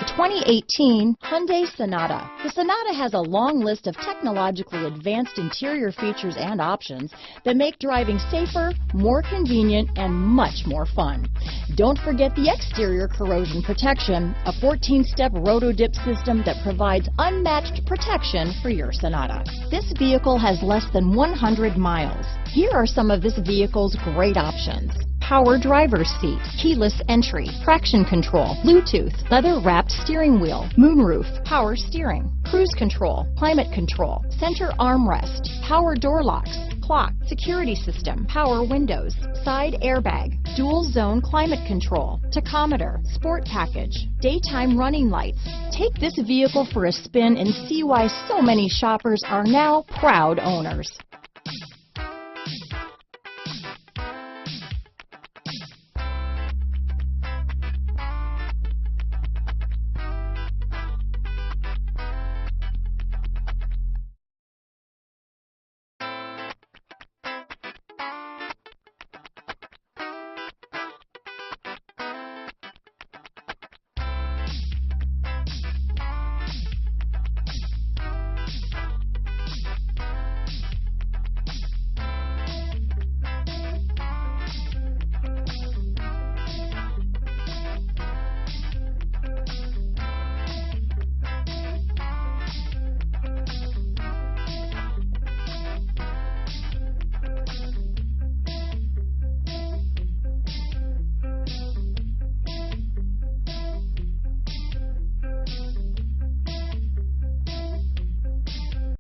The 2018 Hyundai Sonata. The Sonata has a long list of technologically advanced interior features and options that make driving safer, more convenient, and much more fun. Don't forget the exterior corrosion protection, a 14-step roto-dip system that provides unmatched protection for your Sonata. This vehicle has less than 100 miles. Here are some of this vehicle's great options: power driver's seat, keyless entry, traction control, Bluetooth, leather-wrapped steering wheel, moonroof, power steering, cruise control, climate control, center armrest, power door locks, clock, security system, power windows, side airbag, dual zone climate control, tachometer, sport package, daytime running lights. Take this vehicle for a spin and see why so many shoppers are now proud owners.